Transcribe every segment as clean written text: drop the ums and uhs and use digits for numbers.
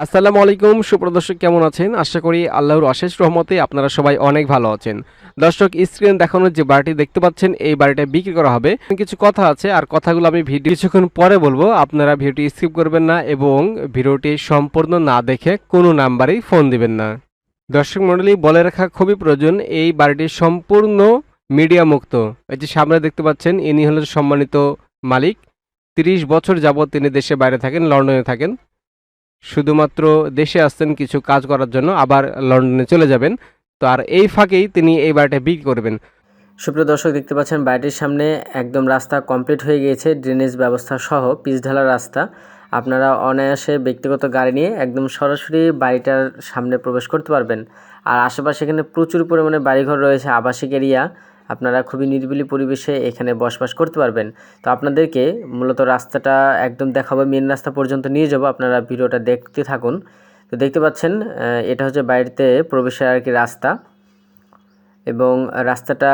আসসালামু আলাইকুম সুপ্রদর্শক, কেমন আছেন? আশা করি আল্লাহর অশেষ রহমতে আপনারা সবাই অনেক ভালো আছেন। দর্শক, স্ক্রিনে দেখানো যে বাড়িটি দেখতে পাচ্ছেন, এই বাড়িটা বিক্রি করা হবে। কিছু কথা আছে, আর কথাগুলো আমি ভিডিও কিছুক্ষণ পরে বলবো। আপনারা ভিডিওটি স্কিপ করবেন না এবং ভিডিওটি সম্পূর্ণ না দেখে কোনো নাম্বারেই ফোন দিবেন না। দর্শক মণ্ডলী, বলে রাখা খুবই প্রয়োজন, এই বাড়িটি সম্পূর্ণ মিডিয়া মুক্ত। এই যে সামনে দেখতে পাচ্ছেন, ইনি হলেন সম্মানিত মালিক। ৩০ বছর যাবৎ তিনি দেশে বাইরে থাকেন, লন্ডনে থাকেন। শুধুমাত্র দেশে আসছেন কিছু কাজ করার জন্য, আবার লন্ডনে চলে যাবেন। তো আর এই ফাঁকেই তিনি এই বাড়িটা বিক্রি করবেন। সুপ্রিয় দর্শক, দেখতে পাচ্ছেন বাড়িটির সামনে একদম রাস্তা কমপ্লিট হয়ে গিয়েছে, ড্রেনেজ ব্যবস্থা সহ পিচ ঢালা রাস্তা। আপনারা অনায়াসে ব্যক্তিগত গাড়ি নিয়ে একদম সরাসরি বাড়িটার সামনে প্রবেশ করতে পারবেন। আর আশেপাশে এখানে প্রচুর পরিমাণে বাড়িঘর রয়েছে, আবাসিক এরিয়া। আপনারা খুবই নিরিবিলি পরিবেশে এখানে বসবাস করতে পারবেন। তো আপনাদেরকে মূলত রাস্তাটা একদম দেখাবো, মেন রাস্তা পর্যন্ত নিয়ে যাব, আপনারা ভিডিওটা দেখতে থাকুন। তো দেখতে পাচ্ছেন এটা হচ্ছে বাড়িতে প্রবেশের আর কি রাস্তা, এবং রাস্তাটা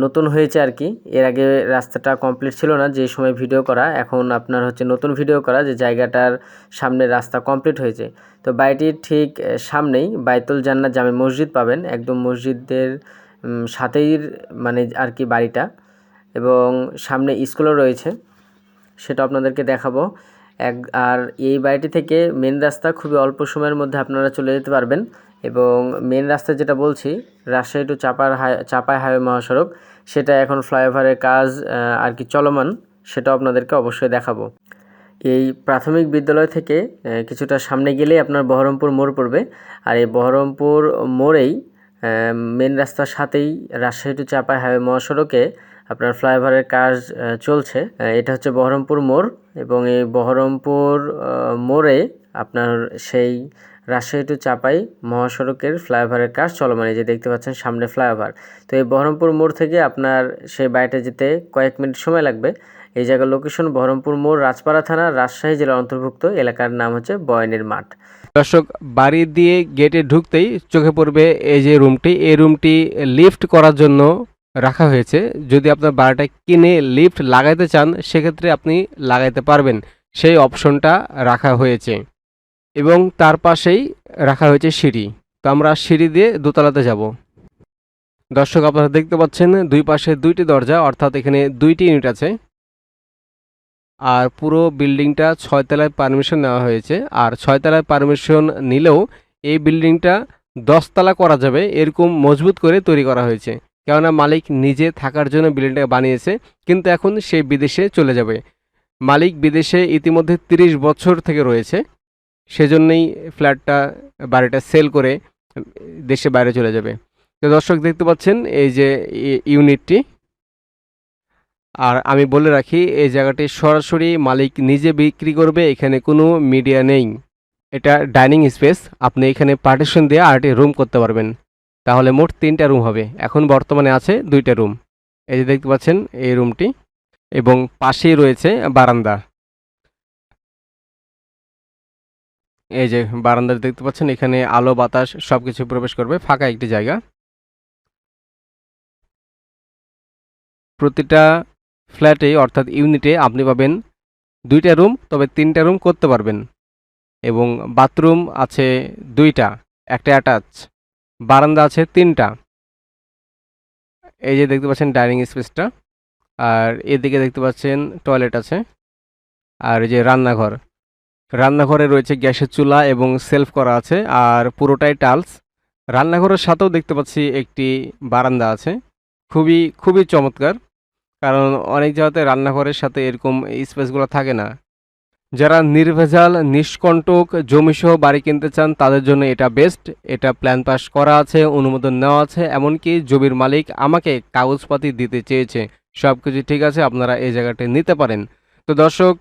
নতুন হয়েছে আর কি। এর আগে রাস্তাটা কমপ্লিট ছিল না যে সময় ভিডিও করা, এখন আপনার হচ্ছে নতুন ভিডিও করা যে জায়গাটার সামনে রাস্তা কমপ্লিট হয়েছে। তো বাড়িটির ঠিক সামনেই বাইতুল জান্নাত জামে মসজিদ পাবেন, একদম মসজিদের সাথেই মানে আর কি বাড়িটা, এবং সামনে স্কুলও রয়েছে, সেটা আপনাদেরকে দেখাবো। আর এই বাড়িটি থেকে মেন রাস্তা খুবই অল্প সময়ের মধ্যে আপনারা চলে যেতে পারবেন। এবং মেন রাস্তা যেটা বলছি, রাজশাহী টু চাপাই হাইওয়ে মহাসড়ক, সেটা এখন ফ্লাইওভারের কাজ আর কি চলমান, সেটাও আপনাদেরকে অবশ্যই দেখাবো। এই প্রাথমিক বিদ্যালয় থেকে কিছুটা সামনে গেলেই আপনার বহরমপুর মোড় পড়বে। আর এই বহরমপুর মোড়েই মেন রাস্তার সাথেই রাজশাহী টু চাপাই হাইওয়ে মহাসড়কে আপনার ফ্লাইওভারের কাজ চলছে। এটা হচ্ছে বহরমপুর মোড়, এবং এই বহরমপুর মোড়ে আপনার সেই রাজশাহী টু চাপাই মহাসড়কের ফ্লাইওভারের কাজ চলমান। এই যে দেখতে পাচ্ছেন সামনে ফ্লাইওভার। তো এই বহরমপুর মোড় থেকে আপনার সেই বাড়িটা যেতে কয়েক মিনিট সময় লাগবে। এই জায়গার লোকেশন বহরমপুর মোড়, রাজপাড়া থানা, রাজশাহী জেলার অন্তর্ভুক্ত। এলাকার নাম হচ্ছে বয়নের মাঠ। দর্শক, বাড়ি দিয়ে গেটে ঢুকতেই চোখে পড়বে এই যে রুমটি। এই রুমটি লিফট করার জন্য রাখা হয়েছে। যদি আপনার বাড়িটা কিনে লিফট লাগাইতে চান, সেক্ষেত্রে আপনি লাগাইতে পারবেন, সেই অপশনটা রাখা হয়েছে। এবং তার পাশেই রাখা হয়েছে সিঁড়ি। তো আমরা সিঁড়ি দিয়ে দোতলাতে যাব। দর্শক, আপনারা দেখতে পাচ্ছেন দুই পাশে দুইটি দরজা, অর্থাৎ এখানে দুইটি ইউনিট আছে। আর পুরো বিল্ডিংটা 6 তলায় পারমিশন নেওয়া হয়েছে। আর 6 তলায় পারমিশন নিলেও এই বিল্ডিংটা 10 তলা করা যাবে, এরকম মজবুত করে তৈরি করা হয়েছে। কেননা মালিক নিজে থাকার জন্য বিল্ডিংটা বানিয়েছে, কিন্তু এখন সে বিদেশে চলে যাবে। মালিক বিদেশে ইতিমধ্যে 30 বছর থেকে রয়েছে, সেজন্যই বাড়িটা সেল করে দেশে বাইরে চলে যাবে। তো দর্শক, দেখতে পাচ্ছেন এই যে ইউনিটটি। আর আমি বলে রাখি, এই জায়গাটি সরাসরি মালিক নিজে বিক্রি করবে, এখানে কোনো মিডিয়া নেই। এটা ডাইনিং স্পেস, আপনি এখানে পার্টিশন দিয়ে আরেকটি রুম করতে পারবেন। তাহলে মোট 3টা রুম হবে, এখন বর্তমানে আছে 2টা রুম। এই যে দেখতে পাচ্ছেন এই রুমটি, এবং পাশেই রয়েছে বারান্দা। এই যে বারান্দা দেখতে পাচ্ছেন, এখানে আলো বাতাস সবকিছু প্রবেশ করবে, ফাঁকা একটি জায়গা। প্রতিটা ফ্ল্যাটে অর্থাৎ ইউনিটে আপনি পাবেন 2টা রুম, তবে 3টা রুম করতে পারবেন। এবং বাথরুম আছে 2টা, একটা অ্যাটাচ। বারান্দা আছে 3টা। এই যে দেখতে পাচ্ছেন ডাইনিং স্পেসটা। আর এদিকে দেখতে পাচ্ছেন টয়লেট আছে। আর এই যে রান্নাঘর, রান্নাঘরে রয়েছে গ্যাসের চুলা এবং সেলফ করা আছে, আর পুরোটাই টাইলস। রান্নাঘরের সাথেও দেখতে পাচ্ছি একটি বারান্দা আছে, খুবই খুবই চমৎকার। কারণ অনেক জায়গাতে রান্নাঘরের সাথে এরকম স্পেসগুলো থাকে না। যারা নির্ভেজাল নিষ্কণ্টক জমিসহ বাড়ি কিনতে চান, তাদের জন্য এটা বেস্ট। এটা প্ল্যান পাস করা আছে, অনুমোদন নেওয়া আছে, এমনকি জমির মালিক আমাকে কাগজপাতি দিতে চেয়েছে। সব কিছু ঠিক আছে, আপনারা এই জায়গাটা নিতে পারেন। তো দর্শক,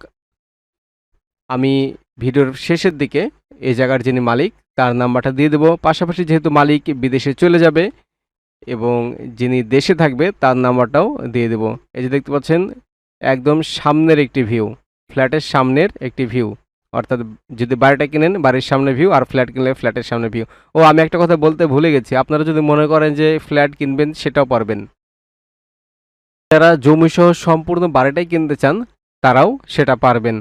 আমি ভিডিওর শেষের দিকে এই জায়গার যিনি মালিক তার নাম্বারটা দিয়ে দেবো। পাশাপাশি যেহেতু মালিক বিদেশে চলে যাবে এবং যিনি দেশে থাকবে তার নাম্বারটাও দিয়ে দেবো। এই যে দেখতে পাচ্ছেন একদম সামনের একটি ভিউ, ফ্ল্যাটের সামনের একটি ভিউ। অর্থাৎ যদি বাড়িটা কিনেন বাড়ির সামনে ভিউ, আর ফ্ল্যাট কিনলে ফ্ল্যাটের সামনে ভিউ। ও, আমি একটা কথা বলতে ভুলে গেছি, আপনারা যদি মনে করেন যে ফ্ল্যাট কিনবেন, সেটাও পারবেন। যারা জমিসহ সম্পূর্ণ বাড়িটাই কিনতে চান, তারাও সেটা পারবেন।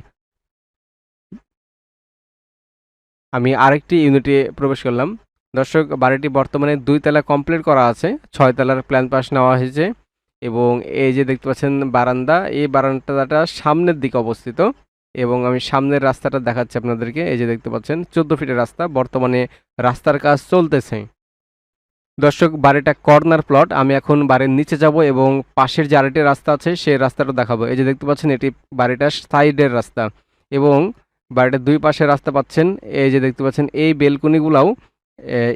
আমি আরেকটি ইউনিটে প্রবেশ করলাম। দর্শক, বাড়িটি বর্তমানে 2 তলা কমপ্লিট করা আছে, 6 তলার প্ল্যান পাস নেওয়া হয়েছে এবং এই যে দেখতে পাচ্ছেন বারান্দা, এই বারান্দাটা সামনের দিকে অবস্থিত এবং আমি সামনের রাস্তাটা দেখাচ্ছি আপনাদেরকে। এই যে দেখতে পাচ্ছেন 14 ফিটের রাস্তা, বর্তমানে রাস্তার কাজ চলতেছে। দর্শক, বাড়িটা কর্নার প্লট। আমি এখন বাড়ির নিচে যাব এবং পাশের যে আরেকটি রাস্তা আছে সেই রাস্তাটা দেখাবো। এই যে দেখতে পাচ্ছেন এটি বাড়িটার সাইডের রাস্তা এবং বাড়িটার 2 পাশের রাস্তা পাচ্ছেন। এই যে দেখতে পাচ্ছেন এই বেলকনিগুলাও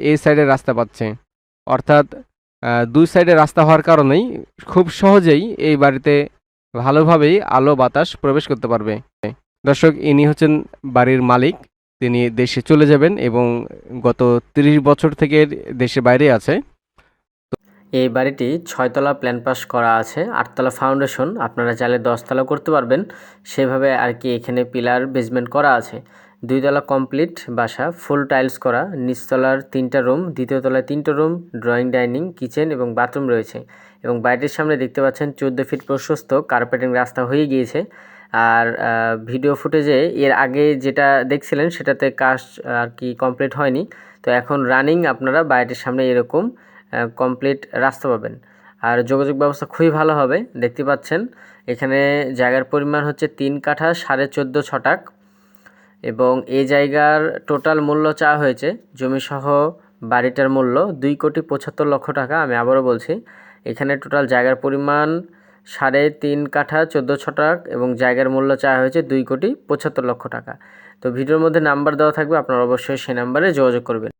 এই সাইডের রাস্তা পাচ্ছে, অর্থাৎ 2 সাইডে রাস্তা হওয়ার কারণেই খুব সহজেই এই বাড়িতে ভালোভাবেই আলো বাতাস প্রবেশ করতে পারবে। দর্শক, ইনি হচ্ছেন বাড়ির মালিক। তিনি দেশে চলে যাবেন এবং গত 30 বছর থেকে দেশে বাইরে আছে। এই বাড়িটি 6 তলা প্ল্যান পাস করা আছে, 8 তলা ফাউন্ডেশন, আপনারা চাইলে 10 তলা করতে পারবেন। সেভাবে আর কি এখানে পিলার বেসমেন্ট করা আছে। 2 তলা কমপ্লিট বাসা, ফুল টাইলস করা, নিচতলার 3টা রুম, দ্বিতীয় তলায় 3টা রুম, ড্রয়িং ডাইনিং কিচেন এবং বাথরুম রয়েছে। এবং বাড়িটির সামনে দেখতে পাচ্ছেন 14 ফিট প্রশস্ত কার্পেটিং রাস্তা হয়ে গিয়েছে। আর ভিডিও ফুটেজে এর আগে যেটা দেখছিলেন সেটাতে কাজ আর কি কমপ্লিট হয়নি। তো এখন রানিং আপনারা বাড়িটির সামনে এরকম কমপ্লিট রাস্তা পাবেন। আর যোগাযোগ ব্যবস্থা খুবই ভালো হবে। দেখতে পাচ্ছেন এখানে জায়গার পরিমাণ হচ্ছে 3 কাঠা 14.5 ছটাক এবং এই জায়গার টোটাল মূল্য চাওয়া হয়েছে জমিসহ বাড়িটার মূল্য 2,75,00,000 টাকা। আমি আবারও বলছি, এখানে টোটাল জায়গার পরিমাণ 3.5 কাঠা 14 ছটাক এবং জায়গার মূল্য চাওয়া হয়েছে 2,75,00,000 টাকা। তো ভিডিওর মধ্যে নাম্বার দেওয়া থাকবে, আপনারা অবশ্যই সেই নাম্বারে যোগাযোগ করবেন।